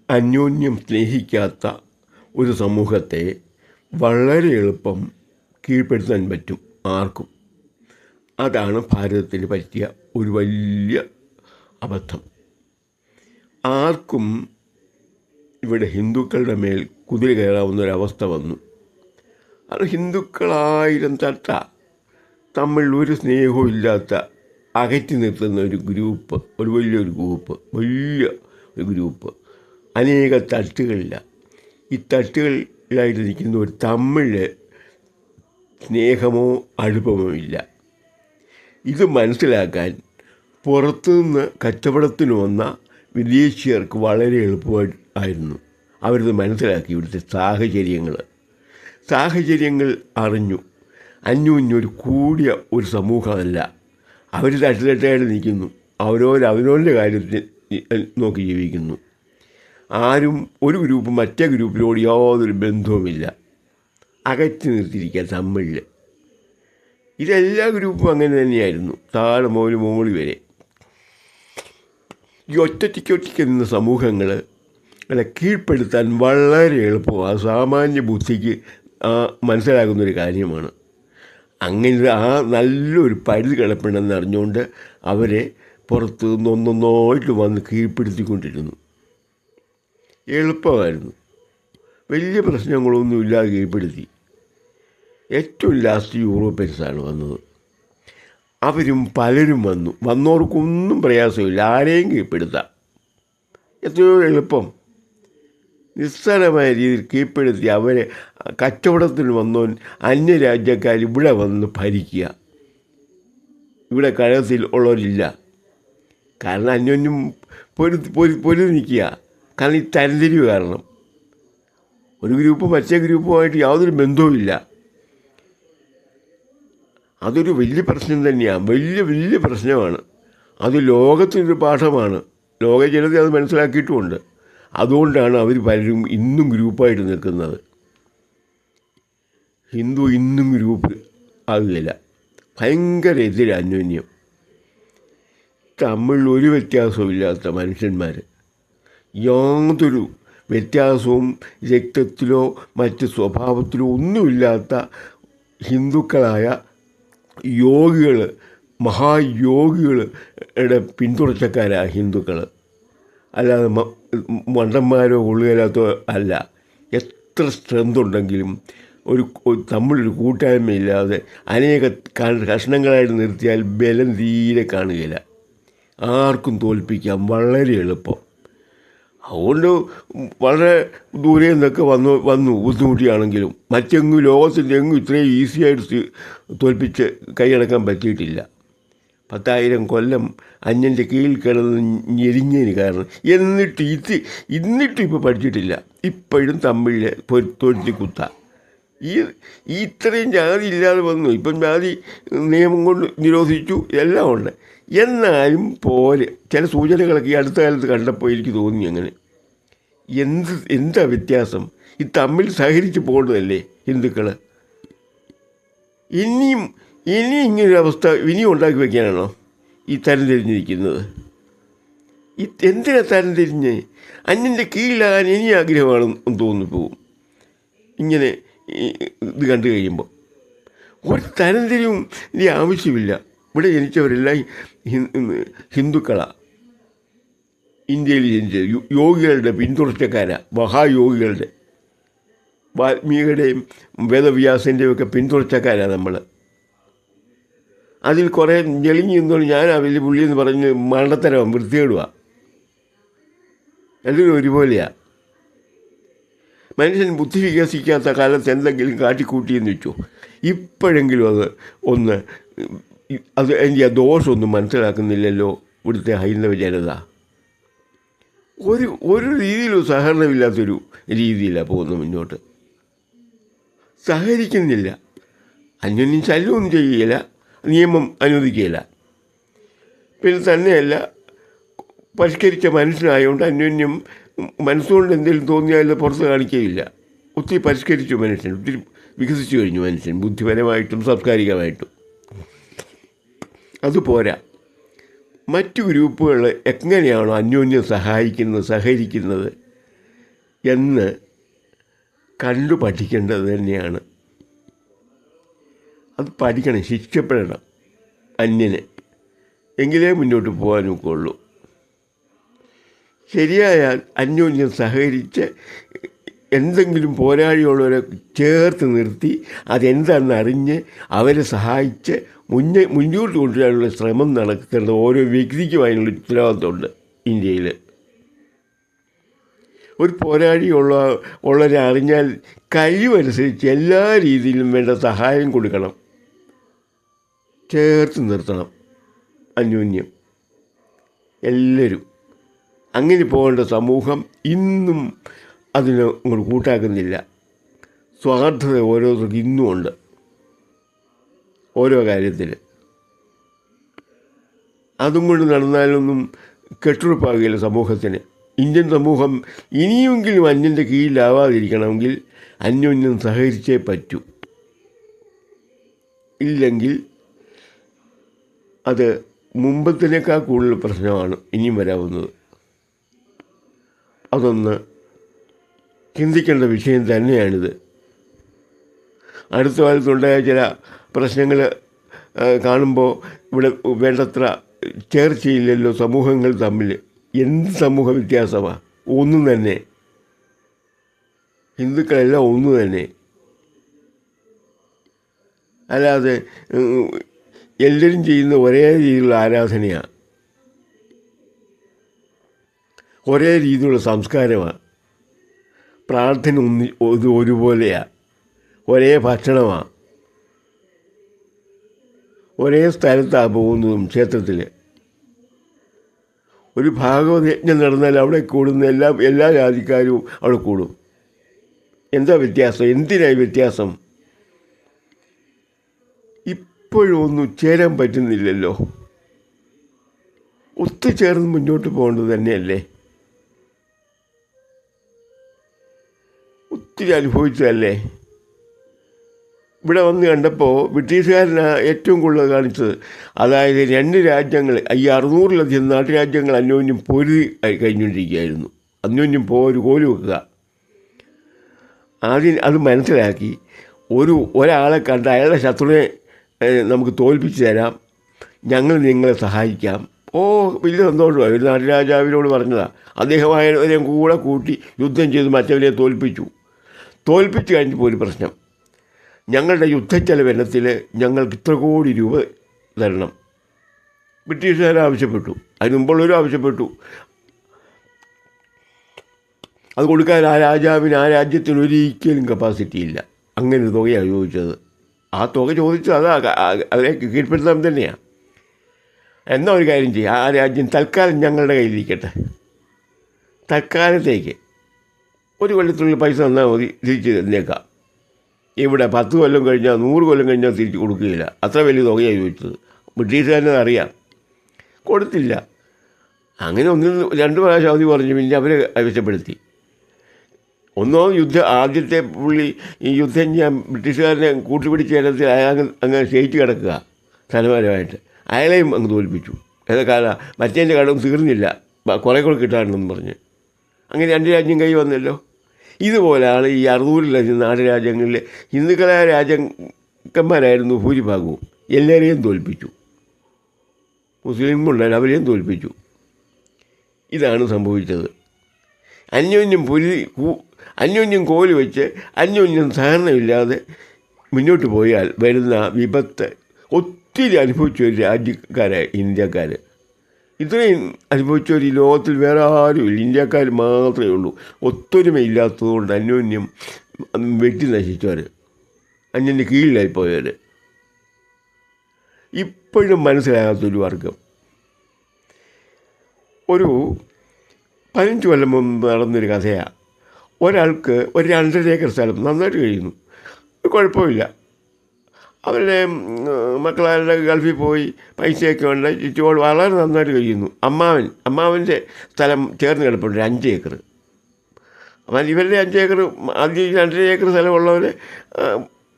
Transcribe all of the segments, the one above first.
അന്യോന്യം സ്നേഹിക്കാത്ത ഒരു സമൂഹത്തെ വളരെ എളുപ്പം കീഴ്പ്പെടുത്താൻ പറ്റും ആർക്കും. അതാണ് ഭാരതത്തിന് പറ്റിയ ഒരു വലിയ അബദ്ധം. ആർക്കും ഇവിടെ ഹിന്ദുക്കളുടെ മേൽ കുതിര കയറാവുന്നൊരവസ്ഥ വന്നു. അത് ഹിന്ദുക്കളായിരം തട്ട തമ്മിൽ ഒരു സ്നേഹവും ഇല്ലാത്ത അകറ്റി നിർത്തുന്ന ഒരു ഗ്രൂപ്പ്, ഒരു വലിയ ഒരു ഗ്രൂപ്പ്, അനേക തട്ടുകളില്ല. ഈ തട്ടുകളിലായിട്ട് നിൽക്കുന്നവർ തമ്മിൽ സ്നേഹമോ അടുപ്പമോ ഇല്ല. ഇത് മനസ്സിലാക്കാൻ പുറത്തുനിന്ന് കച്ചവടത്തിന് വന്ന വിദേശീയർക്ക് വളരെ എളുപ്പമായിരുന്നു. അവരിത് മനസ്സിലാക്കി. ഇവിടുത്തെ സാഹചര്യങ്ങൾ അറിഞ്ഞു. അന്യോന്യൊരു കൂടിയ ഒരു സമൂഹമല്ല. അവർ തട്ടുതട്ടായിട്ട് നിൽക്കുന്നു. അവനവൻ്റെ കാര്യത്തിൽ നോക്കി ജീവിക്കുന്നു. ആരും ഒരു ഗ്രൂപ്പ് മറ്റേ ഗ്രൂപ്പിനോട് യാതൊരു ബന്ധവുമില്ല. അകറ്റി നിർത്തിയിരിക്കുക തമ്മിൽ. ഇതെല്ലാ ഗ്രൂപ്പും അങ്ങനെ തന്നെയായിരുന്നു, താഴെ മുതൽ മുകളിൽ വരെ. ഈ ഒറ്റയ്ക്ക് നിന്ന സമൂഹങ്ങൾ കീഴ്പ്പെടുത്താൻ വളരെ എളുപ്പമാണ്. സാമാന്യ ബുദ്ധിക്ക് മനസ്സിലാകുന്നൊരു കാര്യമാണ്. അങ്ങനെ നല്ലൊരു പരിധി കിടപ്പുണ്ടെന്ന് അറിഞ്ഞുകൊണ്ട് അവരെ പുറത്ത് ഒന്നൊന്നായിട്ട് വന്ന് കീഴ്പ്പെടുത്തിക്കൊണ്ടിരുന്നു. എളുപ്പമായിരുന്നു. വലിയ പ്രശ്നങ്ങളൊന്നുമില്ലാതെ കീഴ്പ്പെടുത്തി. ഏറ്റവും ലാസ്റ്റ് യൂറോപ്യൻസാണ് വന്നത്. പലരും വന്നവർക്കൊന്നും പ്രയാസമില്ല. ആരെയും കീഴ്പ്പെടുത്താം. എത്രയോ എളുപ്പം. നിസ്സാരമായ രീതിയിൽ കീഴ്പ്പെടുത്തി അവരെ കച്ചവടത്തിന് വന്നവൻ അന്യരാജ്യക്കാർ ഇവിടെ വന്ന് ഭരിക്കുക. ഇവിടെ കഴകത്തിൽ ഉള്ളവരില്ല. കാരണം അന്യോന്യം പൊരുതി നിൽക്കുക. കാരണം ഈ തരംതിരിവ് കാരണം ഒരു ഗ്രൂപ്പ് മറ്റേ ഗ്രൂപ്പുമായിട്ട് യാതൊരു ബന്ധവുമില്ല. അതൊരു വലിയ പ്രശ്നം തന്നെയാണ്. വലിയ പ്രശ്നമാണ്. അത് ലോകത്തിനൊരു പാഠമാണ്. ലോക ജനത അത് മനസ്സിലാക്കിയിട്ടുമുണ്ട്. അതുകൊണ്ടാണ് അവർ പലരും ഇന്നും ഗ്രൂപ്പായിട്ട് നിൽക്കുന്നത്. ഹിന്ദു ഇന്നും ഗ്രൂപ്പ് ആകുകയില്ല. ഭയങ്കര എതിരെ അന്യോന്യം. തമ്മിൽ ഒരു വ്യത്യാസമില്ലാത്ത മനുഷ്യന്മാർ, യാതൊരു വ്യത്യാസവും രക്തത്തിലോ മറ്റ് സ്വഭാവത്തിലോ ഒന്നുമില്ലാത്ത ഹിന്ദുക്കളായ യോഗികൾ, മഹായോഗികളുടെ പിന്തുടർച്ചക്കാരാണ് ഹിന്ദുക്കൾ. അല്ലാതെ മണ്ടന്മാരോ ഉള്ളുകലാത്തോ അല്ല. എത്ര സ്ട്രെങ്ത് ഉണ്ടെങ്കിലും തമ്മിലൊരു കൂട്ടായ്മയില്ലാതെ അനേക കഷ്ണങ്ങളായിട്ട് നിർത്തിയാൽ ബലം തീരെ കാണുകയില്ല. ആർക്കും തോൽപ്പിക്കാം വളരെ എളുപ്പം. അതുകൊണ്ട് വളരെ ദൂരെ നിന്നൊക്കെ വന്നു ബുദ്ധിമുട്ടിയാണെങ്കിലും മറ്റെങ്ങും ലോകത്തിൻ്റെ എങ്ങും ഇത്രയും ഈസിയായിട്ട് തോൽപ്പിച്ച് കൈയടക്കാൻ പറ്റിയിട്ടില്ല. 10,000 കൊല്ലം അന്യൻ്റെ കീഴിൽ കിടന്ന് ഞെരിഞ്ഞതിന് കാരണം. എന്നിട്ടും ഇപ്പോൾ പഠിച്ചിട്ടില്ല. ഇപ്പോഴും തമ്മിൽ തൊഴുത്തി കുത്താം. ഇത്രയും ജാതി ഇല്ലാതെ വന്നു. ഇപ്പം ജാതി നിയമം കൊണ്ട് നിരോധിച്ചു, എല്ലാം ഉണ്ട്. എന്നാലും പോലെ ചില സൂചനകളൊക്കെ ഈ അടുത്ത കാലത്ത് കണ്ടപ്പോൾ എനിക്ക് തോന്നി അങ്ങനെ. എന്താ വ്യത്യാസം? ഈ തമ്മിൽ സഹകരിച്ച് പോകേണ്ടതല്ലേ ഹിന്ദുക്കൾ? ഇനിയും ഇങ്ങനൊരു അവസ്ഥ ഇനിയും ഉണ്ടാക്കി വയ്ക്കാനാണോ ഈ തരംതിരിഞ്ഞിരിക്കുന്നത്? എന്തിനാ തരംതിരിഞ്ഞ്? അന്യൻ്റെ കീഴിലാകാൻ ഇനി ആഗ്രഹമാണെന്ന് തോന്നിപ്പോവും ഇങ്ങനെ ഇത് കണ്ടു കഴിയുമ്പോൾ. ഒരു തരംതിരിവും ഇനി ആവശ്യമില്ല. ഇവിടെ ജനിച്ചവരെല്ലാം ഹിന്ദുക്കളാണ്. ഇന്ത്യയിൽ ജനിച്ചത് യോഗികളുടെ പിന്തുടർച്ചക്കാരാണ്. മഹായോഗികളുടെ, വാൽമീകിയുടെയും വേദവ്യാസൻ്റെയും ഒക്കെ പിന്തുടർച്ചക്കാരാണ് നമ്മൾ. അതിൽ കുറേ ഞെളിഞ്ഞ് നിന്നോണ്ട് ഞാനാ വലിയ പുള്ളിയെന്ന് പറഞ്ഞ് മണ്ടത്തരം വൃത്തികേടുക. എല്ലാവരും ഒരുപോലെയാണ്. മനുഷ്യൻ ബുദ്ധി വികസിക്കാത്ത കാലത്ത് എന്തെങ്കിലും കാട്ടിക്കൂട്ടിയെന്ന് വെച്ചു. ഇപ്പോഴെങ്കിലും എനിക്ക് ദോഷമൊന്നും മനസ്സിലാക്കുന്നില്ലല്ലോ ഇവിടുത്തെ ഹൈന്ദവ ജനത. ഒരു രീതിയിലും സഹകരണമില്ലാത്തൊരു രീതിയിലാണ് പോകുന്നത് മുന്നോട്ട്. സഹകരിക്കുന്നില്ല. അന്യോന്യം ശല്യമൊന്നും ചെയ്യുകയില്ല, നിയമം അനുവദിക്കുകയില്ല. പിന്നെ തന്നെയല്ല, പരിഷ്കരിച്ച മനുഷ്യനായതുകൊണ്ട് അന്യോന്യം മനസ്സുകൊണ്ട് എന്തെങ്കിലും തോന്നിയാലും പുറത്ത് കാണിക്കുകയില്ല. ഒത്തിരി പരിഷ്കരിച്ചു മനുഷ്യൻ, ഒത്തിരി വികസിച്ചു കഴിഞ്ഞു മനുഷ്യൻ, ബുദ്ധിപരമായിട്ടും സാംസ്കാരികമായിട്ടും. അതുപോരാ, മറ്റു ഗ്രൂപ്പുകൾ എങ്ങനെയാണോ അന്യോന്യം സഹകരിക്കുന്നത്, എന്ന് കണ്ടു പഠിക്കേണ്ടത് തന്നെയാണ്. അത് പഠിക്കണം, ശിക്ഷപ്പെടണം അന്യനെ, എങ്കിലേ മുന്നോട്ട് പോകാനൊക്കെ ഉള്ളൂ. ശരിയായാൽ അന്യോന്യം സഹകരിച്ച് എന്തെങ്കിലും പോരാളിയുള്ളവരെ ചേർത്ത് നിർത്തി അതെന്താണെന്ന് അറിഞ്ഞ് അവരെ സഹായിച്ച് മുന്നോട്ട് കൊണ്ടുവരാനുള്ള ശ്രമം നടത്തേണ്ട ഓരോ വ്യക്തിക്കും ഉത്തരവാദിത്തമുണ്ട്. ഇന്ത്യയിൽ ഒരു പോരാളി ഉള്ളവരെ അറിഞ്ഞാൽ കഴിവനുസരിച്ച് എല്ലാ രീതിയിലും വേണ്ട സഹായം കൊടുക്കണം, ചേർത്ത് നിർത്തണം അന്യോന്യം എല്ലാവരും. അങ്ങനെ പോകേണ്ട സമൂഹം ഇന്നും അതിന് അങ്ങോട്ട് കൂട്ടാക്കുന്നില്ല. സ്വാർത്ഥത ഓരോരുത്തർക്കും ഇന്നും ഉണ്ട് ഓരോ കാര്യത്തിൽ. അതും കൊണ്ട് നടന്നാലൊന്നും കെട്ടുറപ്പാകില്ല സമൂഹത്തിന്. ഇന്ത്യൻ സമൂഹം ഇനിയെങ്കിലും അന്യൻ്റെ കീഴിലാവാതിരിക്കണമെങ്കിൽ അന്യോന്യം സഹകരിച്ചേ പറ്റൂ. ഇല്ലെങ്കിൽ അത് മുമ്പത്തിനേക്കാൾ കൂടുതൽ പ്രശ്നമാണ് ഇനിയും വരാവുന്നത്. അതൊന്ന് ചിന്തിക്കേണ്ട വിഷയം തന്നെയാണിത്. അടുത്ത കാലത്തുണ്ടായ ചില പ്രശ്നങ്ങൾ കാണുമ്പോൾ ഇവിടെ വേണ്ടത്ര ചേർച്ചയില്ലല്ലോ സമൂഹങ്ങൾ തമ്മിൽ. എന്ത് സമൂഹ വ്യത്യാസമാണ്, ഒന്നും തന്നെ. ഹിന്ദുക്കളെല്ലാം ഒന്നു തന്നെ. അല്ലാതെ എല്ലാവരും ചെയ്യുന്ന ഒരേ രീതിയിലുള്ള ആരാധനയാണ്, ഒരേ രീതിയിലുള്ള സംസ്കാരമാണ്. പ്രാർത്ഥന ഒരുപോലെയാണ്, ഒരേ ഭക്ഷണമാണ്, ഒരേ സ്ഥലത്താണ് പോകുന്നതും. ക്ഷേത്രത്തിൽ ഒരു ഭാഗവത യജ്ഞം നടന്നാൽ അവിടെ കൂടുന്ന എല്ലാ ജാതിക്കാരും അവിടെ കൂടും. എന്താ വ്യത്യാസം? എന്തിനായി വ്യത്യാസം? ഇപ്പോഴും ഒന്നും ചേരാൻ പറ്റുന്നില്ലല്ലോ. ഒത്തുചേർന്ന് മുന്നോട്ട് പോകേണ്ടത് തന്നെയല്ലേ. ഒത്തിരി അനുഭവിച്ചതല്ലേ. ഇവിടെ വന്ന് കണ്ടപ്പോൾ ബ്രിട്ടീഷുകാരനാണ് ഏറ്റവും കൂടുതൽ കാണിച്ചത്. അതായത് 2 രാജ്യങ്ങൾ, ഈ 600-ലധികം നാട്ടുരാജ്യങ്ങൾ അന്യോന്യം പൊരുതി കഴിഞ്ഞുകൊണ്ടിരിക്കുകയായിരുന്നു. അന്യോന്യം ഒരു കോല് വെക്കുക. ആദ്യം അത് മനസ്സിലാക്കി ഒരാളെ കണ്ട് അയാളുടെ ശത്രുവിനെ നമുക്ക് തോൽപ്പിച്ച് തരാം, ഞങ്ങൾ നിങ്ങളെ സഹായിക്കാം. വലിയ സന്തോഷമായി. ഒരു നാട്ടുരാജാവിനോട് പറഞ്ഞതാണ്. അദ്ദേഹം കൂടെ കൂട്ടി യുദ്ധം ചെയ്ത് മറ്റവരെ തോൽപ്പിച്ച് കഴിഞ്ഞപ്പോൾ ഒരു പ്രശ്നം. ഞങ്ങളുടെ യുദ്ധച്ചെലവിനത്തിൽ ഞങ്ങൾക്ക് ഇത്ര കോടി രൂപ തരണം. ബ്രിട്ടീഷുകാർ ആവശ്യപ്പെട്ടു, അതിന് മുമ്പുള്ളവരും ആവശ്യപ്പെട്ടു. അത് കൊടുക്കാൻ ആ രാജ്യത്തിന് ഒരിക്കലും കപ്പാസിറ്റി ഇല്ല. അങ്ങനെ ഒരു തുകയാണ് ചോദിച്ചത്. ആ തുക ചോദിച്ചത് അതിനെ കീഴ്പ്പെടുത്താൻ തന്നെയാണ്. എന്നാൽ ഒരു കാര്യം ചെയ്യുക, ആ രാജ്യം തൽക്കാലം ഞങ്ങളുടെ കയ്യിലിരിക്കട്ടെ, തൽക്കാലത്തേക്ക് ഒരു കൊല്ലത്തിനുള്ളിൽ പൈസ തന്നാൽ മതി, തിരിച്ച് തന്നേക്കാം. ഇവിടെ 10 കൊല്ലം കഴിഞ്ഞാൽ 100 കൊല്ലം കഴിഞ്ഞാൽ തിരിച്ച് കൊടുക്കുകയില്ല. അത്ര വലിയ തുകയാണ് ചോദിച്ചത്. ബ്രിട്ടീഷുകാരനത് അറിയാം, കൊടുത്തില്ല. അങ്ങനെ 2 പ്രാവശ്യം അവധി പറഞ്ഞു. പിന്നെ അവരെ ആവശ്യപ്പെടുത്തി. ആദ്യത്തെ പുള്ളി ഈ യുദ്ധം ചെയ്യാൻ ബ്രിട്ടീഷുകാരനെ കൂട്ടുപിടിച്ച് ഇടത്തിൽ അങ്ങനെ ക്ഷയിച്ച് കിടക്കുക സ്ഥലപരമായിട്ട്. അയാളെയും അങ്ങ് തോൽപ്പിച്ചു. ഏതൊക്കെ മറ്റേൻ്റെ കടവും തീർന്നില്ല, കുറേ കൂടെ കിട്ടാനുണ്ടെന്ന് പറഞ്ഞ്. അങ്ങനെ 2 രാജ്യം കൈ വന്നല്ലോ. ഇതുപോലെയാണ് ഈ 600-ലധികം നാട്ടുരാജ്യങ്ങളിൽ ഹിന്ദുക്കളായ രാജാക്കന്മാരായിരുന്നു ഭൂരിഭാഗവും. എല്ലാവരെയും തോൽപ്പിച്ചു. മുസ്ലിങ്ങളുണ്ടായാലും അവരെയും തോൽപ്പിച്ചു. ഇതാണ് സംഭവിച്ചത്. അന്യോന്യം കോല് വെച്ച് അന്യോന്യം സഹകരണമില്ലാതെ മുന്നോട്ട് പോയാൽ വരുന്ന വിപത്ത് ഒത്തിരി അനുഭവിച്ച ഒരു രാജ്യക്കാരായ ഇന്ത്യക്കാർ. ഇത്രയും അനുഭവിച്ചവർ ഈ ലോകത്തിൽ വേറെ ആരുമില്ല, ഇന്ത്യക്കാർ മാത്രമേ ഉള്ളൂ. ഒത്തൊരുമയില്ലാത്തതുകൊണ്ട് അന്യോന്യം വെട്ടി നശിച്ചവർ, അന്യൻ്റെ കീഴിലായിപ്പോയവർ. ഇപ്പോഴും മനസ്സിലാകാത്തൊരു വർഗം. ഒരു 15 കൊല്ലം മുമ്പ് നടന്നൊരു കഥയാണ്. ഒരാൾക്ക് ഒരു 2.5 ഏക്കർ സ്ഥലം നന്നായിട്ട് കഴിയുന്നു, കുഴപ്പമില്ല. അവരുടെ മക്കളാരുടെ ഗൾഫിൽ പോയി പൈസയൊക്കെ ഉണ്ട്, ചുറ്റുപാട് വളരെ നന്നായിട്ട് കഴിയുന്നു. അമ്മാവൻ്റെ സ്ഥലം ചേർന്ന് കിടപ്പുണ്ട് 5 ഏക്കർ. അപ്പം ഇവരുടെ 5 ഏക്കർ, ആദ്യം 2.5 ഏക്കർ സ്ഥലമുള്ളവർ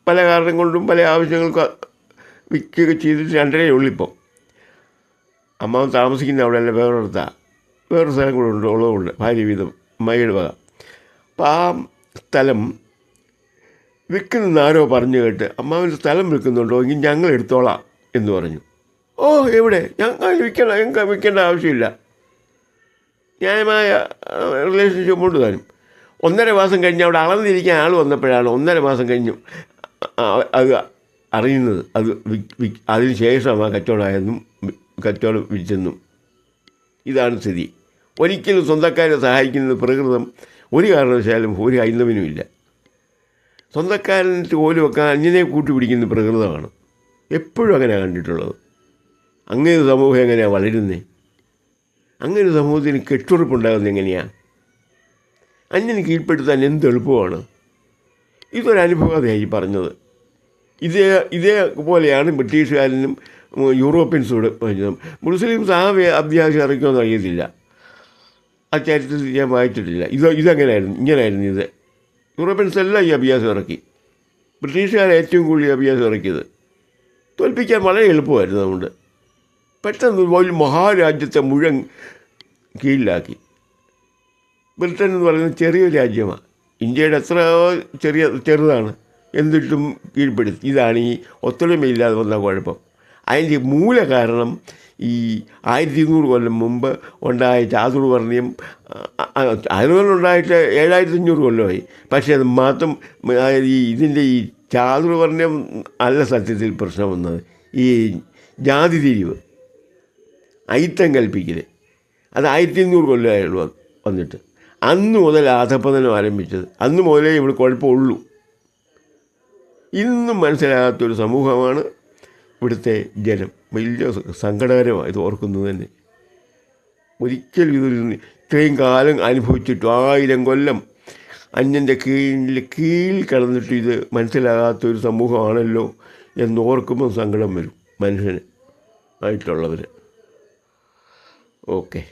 പല കാരണം കൊണ്ടും പല ആവശ്യങ്ങൾക്കും വിൽക്കുകയൊക്കെ ചെയ്തിട്ട് 2.5 ഉള്ളിപ്പം. അമ്മാവൻ താമസിക്കുന്ന അവിടെ അല്ല, വേറൊരു സ്ഥലം കൂടെ ഉള്ളതുകൊണ്ട് ഭാര്യ വീതം അമ്മയുടെ വക. അപ്പം ആ സ്ഥലം വിൽക്കുന്ന ആരോ പറഞ്ഞു കേട്ട് അമ്മാവൻ്റെ സ്ഥലം വിൽക്കുന്നുണ്ടോ എങ്കിൽ ഞങ്ങൾ എടുത്തോളാം എന്ന് പറഞ്ഞു. ഓ എവിടെ, ഞങ്ങൾ ഞങ്ങൾക്ക് വിൽക്കേണ്ട ആവശ്യമില്ല, ന്യായമായ റിലേഷൻഷിപ്പ് കൊണ്ട് താനും. 1.5 മാസം കഴിഞ്ഞ് അവിടെ അളന്നിരിക്കാൻ ആൾ വന്നപ്പോഴാണ് 1.5 മാസം കഴിഞ്ഞു അത് അറിയുന്നത്. അത് അതിന് ശേഷം ആ കച്ചവടം വിറ്റെന്നും. ഇതാണ് സ്ഥിതി. ഒരിക്കലും സ്വന്തക്കാരെ സഹായിക്കുന്നത് പ്രകൃതം ഒരു കാരണവശാലും ഒരു ഹൈന്ദവനുമില്ല. സ്വന്തക്കാരനിട്ട് ഓല് വെക്കാൻ അന്യനെ കൂട്ടുപിടിക്കുന്ന പ്രകൃതമാണ്. എപ്പോഴും അങ്ങനെയാണ് കണ്ടിട്ടുള്ളത്. അങ്ങനെ ഒരു സമൂഹം എങ്ങനെയാണ് വളരുന്നത്? അങ്ങനെ ഒരു സമൂഹത്തിന് കെട്ടുറപ്പുണ്ടാകുന്നത് എങ്ങനെയാണ്? അന്യന് കീഴ്പ്പെടുത്താൻ എന്ത് എളുപ്പമാണ്. ഇതൊരനുഭവതയായി പറഞ്ഞത്. ഇതേപോലെയാണ് ബ്രിട്ടീഷുകാരനും യൂറോപ്യൻസോട് പറഞ്ഞത്. മുസ്ലിംസ് ആ അഭ്യാസം ഇറക്കുമെന്ന് അറിയത്തില്ല, ആ ചരിത്രത്തിൽ ഞാൻ വായിച്ചിട്ടില്ല. ഇതങ്ങനെയായിരുന്നു, ഇങ്ങനെയായിരുന്നു ഇത്. യൂറോപ്യൻസ് എല്ലാം ഈ അഭ്യാസം ഇറക്കി. ബ്രിട്ടീഷുകാർ ഏറ്റവും കൂടുതൽ ഈ അഭ്യാസം ഇറക്കിയത്. തോൽപ്പിക്കാൻ വളരെ എളുപ്പമായിരുന്നു. അതുകൊണ്ട് പെട്ടെന്ന് ഒരു മഹാരാജ്യത്തെ മുഴുവൻ കീഴിലാക്കി. ബ്രിട്ടൻ എന്ന് പറയുന്നത് ചെറിയൊരു രാജ്യമാണ്. ഇന്ത്യയുടെ എത്ര ചെറുതാണ്, എന്നിട്ടും കീഴ്പ്പെടുത്തി. ഇതാണ് ഈ ഒത്തൊരുമയില്ലാതെ വന്ന കുഴപ്പം. അതിൻ്റെ മൂല കാരണം ഈ 1200 കൊല്ലം മുമ്പ് ഉണ്ടായ ചാതുർവർണ്ണ്യം. ഉണ്ടായിട്ട് 7500 കൊല്ലമായി. പക്ഷേ അത് മാത്രം ഇതിൻ്റെ ഈ ചാതുർവർണ്ണ്യം അല്ല സത്യത്തിൽ പ്രശ്നം വന്നത്. ഈ ജാതി തിരിവ്, അയിത്തം കൽപ്പിക്കൽ, അത് 1200 കൊല്ലമായുള്ളൂ വന്നിട്ട്. അന്ന് മുതൽ അധപ്പതനം ആരംഭിച്ചത്. അന്ന് മുതലേ ഇവിടെ കുഴപ്പമുള്ളൂ. ഇന്നും മനസ്സിലാകാത്തൊരു സമൂഹമാണ് ഇവിടുത്തെ ജനം. വലിയ സങ്കടകരമാണ് ഇത് ഓർക്കുന്നത് തന്നെ. ഒരിക്കലും ഇത്രയും കാലം അനുഭവിച്ചിട്ട് 1000 കൊല്ലം അന്യൻ്റെ കീഴിൽ കിടന്നിട്ട് ഇത് മനസ്സിലാകാത്തൊരു സമൂഹമാണല്ലോ എന്നോർക്കുമ്പോൾ സങ്കടം വരും മനുഷ്യന് ആയിട്ടുള്ളവർ. ഓക്കെ.